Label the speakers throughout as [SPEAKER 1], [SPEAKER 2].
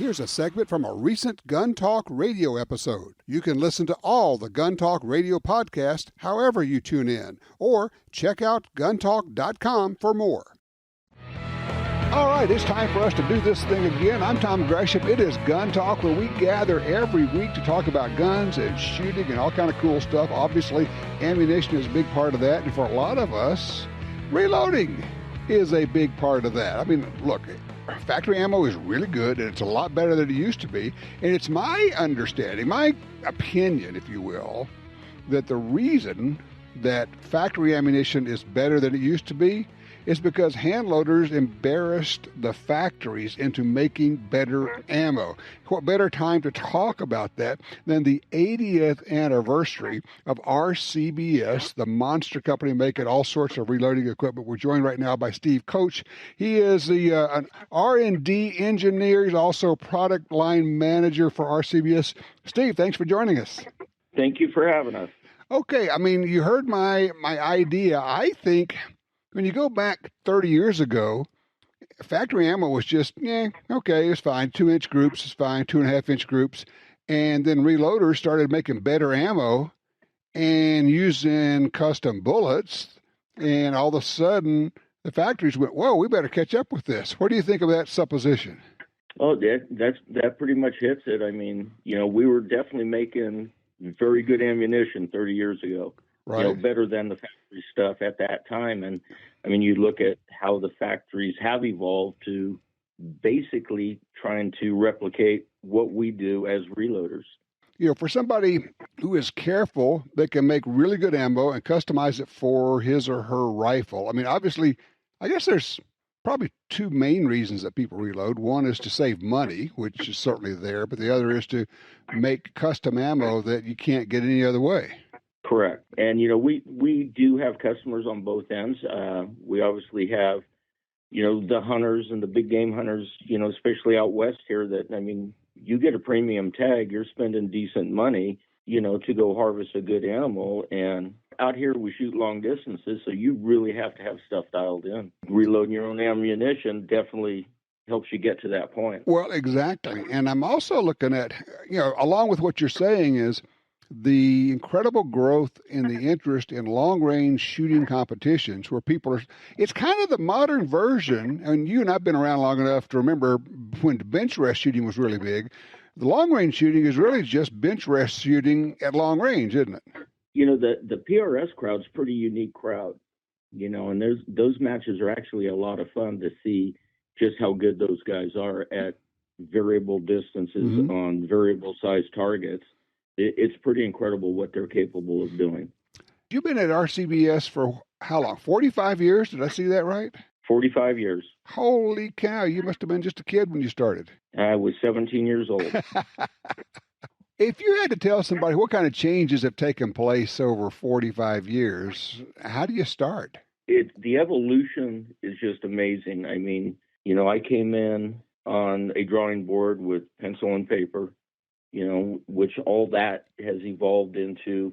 [SPEAKER 1] Here's a segment from a recent Gun Talk radio episode. You can listen to all the Gun Talk radio podcasts however you tune in, or check out guntalk.com for more. All right, it's time for us to do this thing again. I'm Tom Gresham. It is Gun Talk, where we gather every week to talk about guns and shooting and all kind of cool stuff. Obviously, ammunition is a big part of that, and for a lot of us, reloading is a big part of that. I mean, look, factory ammo is really good, and it's a lot better than it used to be. And it's my understanding, my opinion, if you will, that the reason that factory ammunition is better than it used to be is because hand loaders embarrassed the factories into making better ammo. What better time to talk about that than the 80th anniversary of RCBS, the monster company making all sorts of reloading equipment. We're joined right now by Steve Coach. He is an R&D engineer. He's also product line manager for RCBS. Steve, thanks for joining us.
[SPEAKER 2] Thank you for having us.
[SPEAKER 1] Okay, I mean, you heard my idea. I think when you go back 30 years ago, factory ammo was just, okay, it's fine. 2-inch groups is fine, 2.5-inch groups. And then reloaders started making better ammo and using custom bullets. And all of a sudden, the factories went, whoa, we better catch up with this. What do you think of that supposition?
[SPEAKER 2] Oh, that pretty much hits it. I mean, we were definitely making very good ammunition 30 years ago.
[SPEAKER 1] Right.
[SPEAKER 2] Better than the factory stuff at that time. And I mean, you look at how the factories have evolved to basically trying to replicate what we do as reloaders.
[SPEAKER 1] For somebody who is careful, they can make really good ammo and customize it for his or her rifle. I mean, obviously, I guess there's probably two main reasons that people reload. One is to save money, which is certainly there, but the other is to make custom ammo that you can't get any other way.
[SPEAKER 2] Correct. And, we do have customers on both ends. We obviously have, the hunters and the big game hunters, especially out west here that, I mean, you get a premium tag, you're spending decent money, to go harvest a good animal. And out here we shoot long distances, so you really have to have stuff dialed in. Reloading your own ammunition definitely helps you get to that point.
[SPEAKER 1] Well, exactly. And I'm also looking at, along with what you're saying is, the incredible growth in the interest in long-range shooting competitions where it's kind of the modern version, and you and I have been around long enough to remember when bench rest shooting was really big. The long-range shooting is really just bench rest shooting at long range, isn't it?
[SPEAKER 2] The PRS crowd's a pretty unique crowd, and those matches are actually a lot of fun to see just how good those guys are at variable distances on variable size targets. It's pretty incredible what they're capable of doing.
[SPEAKER 1] You've been at RCBS for how long? 45 years? Did I see that right?
[SPEAKER 2] 45 years.
[SPEAKER 1] Holy cow. You must have been just a kid when you started.
[SPEAKER 2] I was 17 years old.
[SPEAKER 1] If you had to tell somebody what kind of changes have taken place over 45 years, how do you start?
[SPEAKER 2] The evolution is just amazing. I mean, I came in on a drawing board with pencil and paper, which all that has evolved into,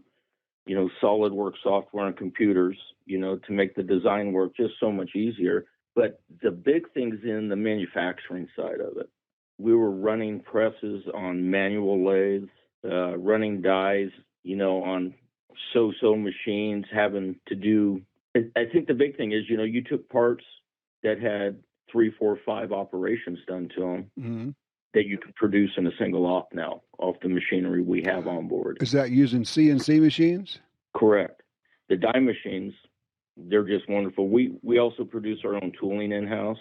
[SPEAKER 2] SolidWorks software and computers, to make the design work just so much easier. But the big thing's in the manufacturing side of it. We were running presses on manual lathes, running dies, on so-so machines, having to do. I think the big thing is, you took parts that had 3, 4, 5 operations done to them. Mm-hmm. That you can produce in a single op now off the machinery we have on board.
[SPEAKER 1] Is that using CNC machines?
[SPEAKER 2] Correct. The die machines, they're just wonderful. We also produce our own tooling in-house.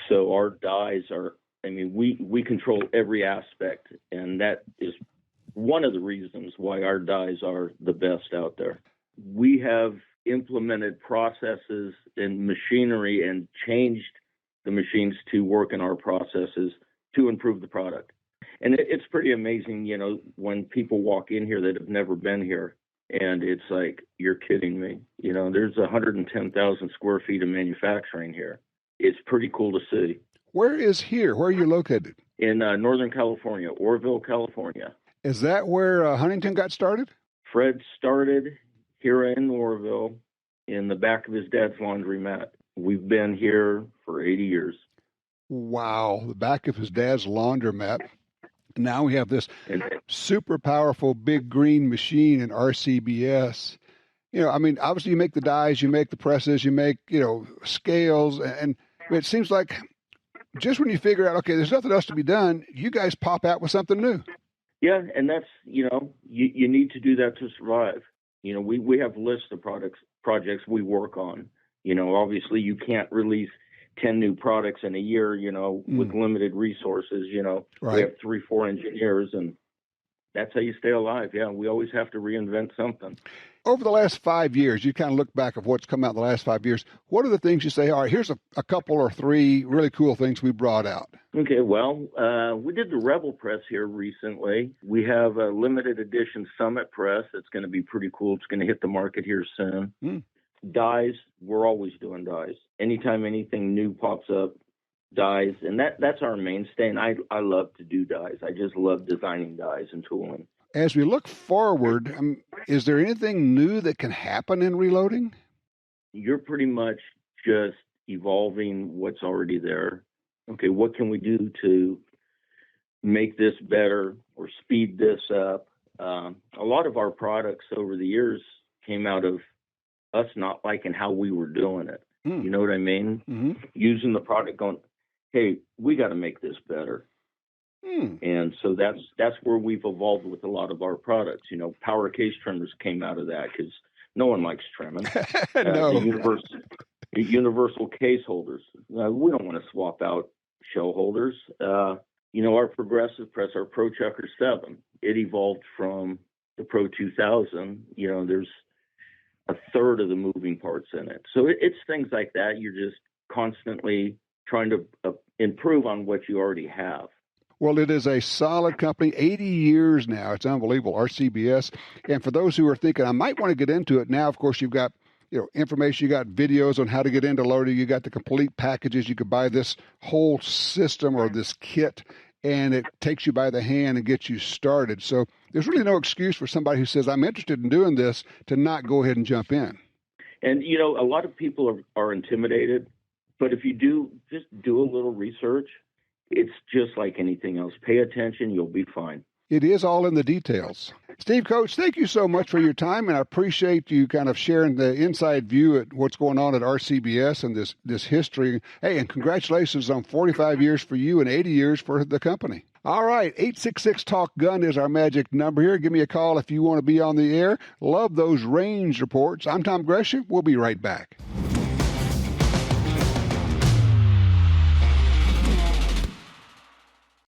[SPEAKER 2] So our dies are, we control every aspect, and that is one of the reasons why our dies are the best out there. We have implemented processes and machinery and changed the machines to work in our processes to improve the product. And it's pretty amazing, when people walk in here that have never been here, and it's like, you're kidding me. There's 110,000 square feet of manufacturing here. It's pretty cool to see.
[SPEAKER 1] Where is here? Where are you located?
[SPEAKER 2] In Northern California, Orville, California.
[SPEAKER 1] Is that where Huntington got started?
[SPEAKER 2] Fred started here in Orville in the back of his dad's laundromat. We've been here for 80 years.
[SPEAKER 1] Wow, the back of his dad's laundromat. Now we have this super powerful big green machine in RCBS. I mean, obviously you make the dies, you make the presses, you make, scales, and it seems like just when you figure out, okay, there's nothing else to be done, you guys pop out with something new.
[SPEAKER 2] Yeah, and that's, you need to do that to survive. We have lists of projects we work on. Obviously you can't release 10 new products in a year, with limited resources,
[SPEAKER 1] Right.
[SPEAKER 2] We have 3-4 engineers, and that's how you stay alive. Yeah, we always have to reinvent something.
[SPEAKER 1] Over the last 5 years, you kind of look back at what's come out in the last 5 years. What are the things you say, all right, here's a couple or three really cool things we brought out?
[SPEAKER 2] Okay, well, we did the Rebel Press here recently. We have a limited edition Summit Press. It's going to be pretty cool. It's going to hit the market here soon. Dies, we're always doing dies. Anytime anything new pops up, dies, and that's our mainstay. And I love to do dies. I just love designing dies and tooling.
[SPEAKER 1] As we look forward, is there anything new that can happen in reloading?
[SPEAKER 2] You're pretty much just evolving what's already there. Okay, what can we do to make this better or speed this up? A lot of our products over the years came out of us not liking how we were doing it. You know what I mean? Mm-hmm. Using the product going, hey, we got to make this better. And so that's where we've evolved with a lot of our products. Power case trimmers came out of that because no one likes trimming.
[SPEAKER 1] No.
[SPEAKER 2] The universal case holders. We don't want to swap out shell holders. Our progressive press, our Pro Chucker 7, it evolved from the Pro 2000. There's a third of the moving parts in it. So it's things like that. You're just constantly trying to improve on what you already have.
[SPEAKER 1] Well, it is a solid company, 80 years now. It's unbelievable, RCBS. And for those who are thinking, I might want to get into it now, of course, you've got information, you got videos on how to get into loading, you got the complete packages. You could buy this whole system or this kit, and it takes you by the hand and gets you started. So there's really no excuse for somebody who says, I'm interested in doing this, to not go ahead and jump in.
[SPEAKER 2] And, a lot of people are intimidated, but if you just do a little research, it's just like anything else. Pay attention, you'll be fine.
[SPEAKER 1] It is all in the details. Steve Coates, thank you so much for your time, and I appreciate you kind of sharing the inside view at what's going on at RCBS and this history. Hey, and congratulations on 45 years for you and 80 years for the company. All right, 866-TALK-GUN is our magic number here. Give me a call if you want to be on the air. Love those range reports. I'm Tom Gresham. We'll be right back.